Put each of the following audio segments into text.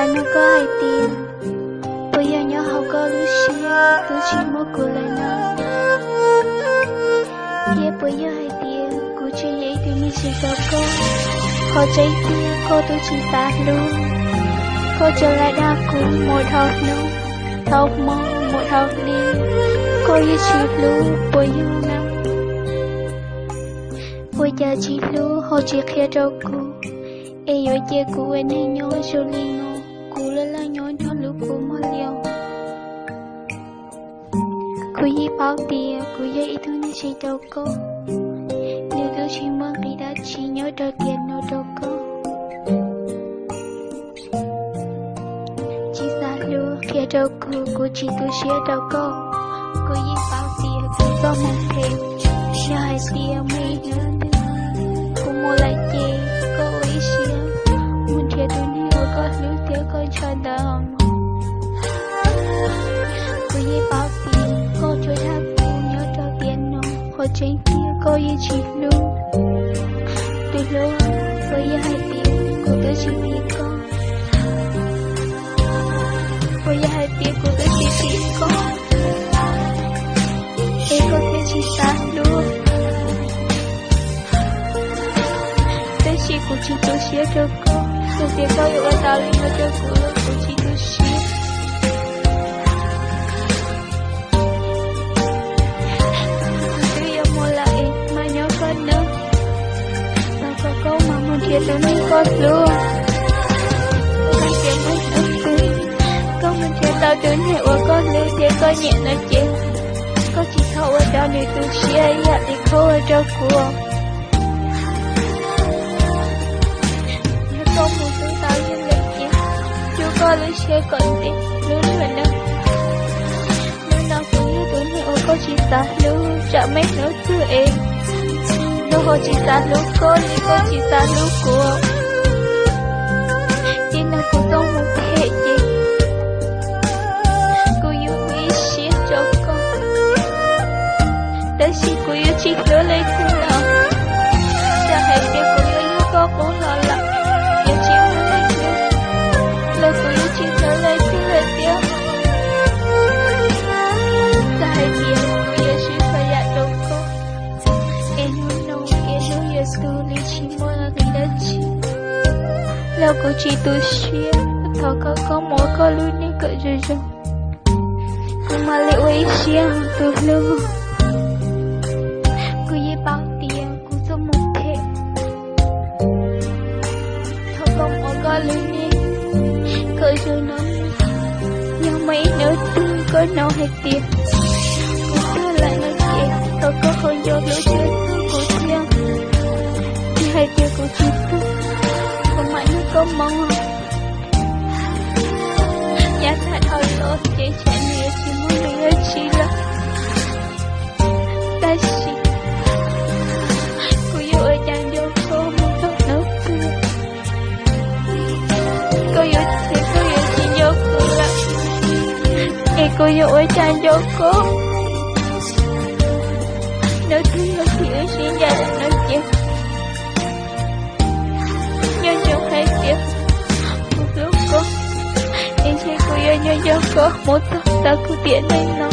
là nó có hai tiền. Bây giờ nhớ học có lưu xia, cứ chỉ một cô lại nó. Ye bây giờ hai tiền, cứ chỉ vậy thì mình chỉ có cô. Họ cháy tiền, cô tôi chỉ ta luôn. Cô trở lại đa cũ một học nông, học mong một học đi. Cô như chỉ luôn, bây giờ năm. Bây giờ chỉ luôn, họ chỉ khía đâu cô. Ê dối chê cụ anh hay nhó cho li ngô. Cụ là nhó cho lúc cụ mơ liều. Cụ yi bao tìa, cụ yi ý thương chỉ đâu cô. Nếu tôi chỉ mơ khi đã chỉ nhớ đầu tiền nó đâu cô. Chỉ xa lưu khía đâu cụ chỉ tôi xía đâu cô. Cụ yi bao tìa, cụ có mong thêm. Cho hai tìa mây nữa. Cụ mua lại chê, cô ý xía. Muốn thiệt tôi nếu có lưu tiếc con cho đau. Cô yi bao tìa, cô cho thác cụ nhớ đầu tiền nó. Họ tranh tìa, cô yi chỉ lưu. Từ lâu, với yi hai tìa, cô tôi chỉ biết con. Với yi hai tìa, cô tôi chỉ biết con. Ê có thể chỉ xa luôn. Tới chỉ cũng chỉ tôi xía cho cô. Từ việc có hiệu ở tao lên cho cô là cũng chỉ tôi xía. Từ giờ mua lại mà nhớ con nữa. Tao có câu mà muốn thiệt tôi nên con luôn. Con thiệt mới ấm tư. Con muốn thiệt tao đến hệ của con lưu thiệt con nhẹ nói chuyện. Có chỉ thâu ở đó nếu tôi xía ấy thì khâu ở đó của. Nếu con muốn tôi tao như lịch chứ. Chú con lưu xía còn đi. Lưu nữa nữa. Nếu nào cũng như tôi hiểu có chỉ xa lưu. Chả mấy nữa thứ em. Nếu họ chỉ xa lưu con thì con chỉ xa lưu của. Chỉ là cô không muốn thể gì. Cô yêu quý xía cho con. Tới khi cô yêu chỉ nhớ lấy thương nào. Chả hãy biết cô yêu có cũng lo lắng. Yêu chỉ nhớ lấy thương. Lời cô yêu chỉ nhớ lấy thương là tiếc. Chả hãy biết cô yêu chỉ phải dạy đâu cô. Em muốn nông kia nếu yêu sư lý chỉ mua là người đã chỉ. Là cô chỉ tôi xuyên. Thọ có mỗi có lưu đi cỡ rồi rồi. Cô mà lại quay xuyên từ lâu. Cô yi bao tiền, cô cho một thể. Thọ có mỗi có lưu đi cỡ rồi nó. Nhưng mấy nữa tư có nào hay tiền. Cô thơ lại nói chuyện. Thọ có không vô lỗ chơi cô riêng. Chỉ hay tiền cô chỉ tư. Còn mãi nó có mong. Nhát thật hồi lỗ chế chạy nghĩa chỉ muốn người ơi chỉ là. Ta chỉ. Cô yêu ở chàng vô cô muốn tốt nấu cười. Cô yêu chỉ vô cô là. Ê cô yêu ở chàng vô cô. Nói thứ là thì ở xin gia đình nói chuyện. Nhưng trong hai việc. Một lúc cô. Em sẽ cô yêu nhau cho cô. Một tóc ta cứ tiện lên nó.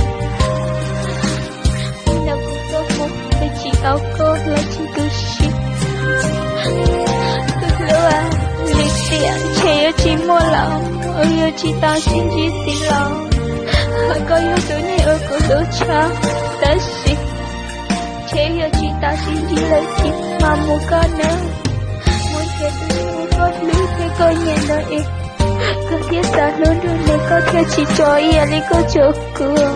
Nhưng nào cô có một. Tôi chỉ áo cô là chỉ cứ ship. Tôi lưu à. Lịch tiện. Trẻ yêu chỉ mua lòng. Ôi yêu chỉ tao xin chỉ xin lòng. Hỏi có yêu tôi này ôi cô lưu cho. Đã xịt. Trẻ yêu chỉ tao xin chỉ lấy chip. Mà mua con nữa. Muốn chết tôi mua con lưu. Thế coi nhẹ đời. Có thiết xa luôn rồi nếu có thể chỉ cho ý lý có chỗ cửa.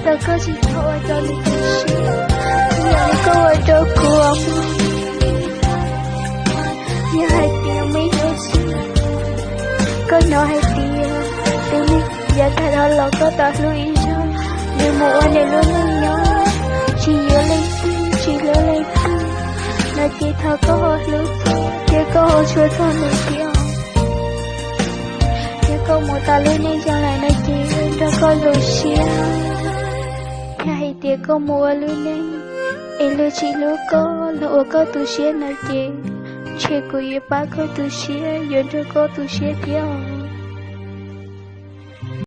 Ta có chỉ thâu ở đó lý có xí. Nhà lý có ở đó cửa. Nhà hai tiền mấy đứa xí. Có nó hai tiền. Từ mình giờ thay đó là có ta lưu ý cho. Nếu một anh này luôn luôn nhớ. Chỉ nhớ lên tin, chỉ nhớ lên tin. Là chỉ thơ có hồ lưu thôi. Chỉ có hồ chúa thơ mình kia. Cô một ta lên nên chẳng lại nói chuyện cho con lùi xia. Hai tiệc cô mua lưu nên. Ê lưu chỉ lưu cô, lưu cô tu xia nói chuyện. che cô ye ba cô tu xie yo cho cô tu xie tiêu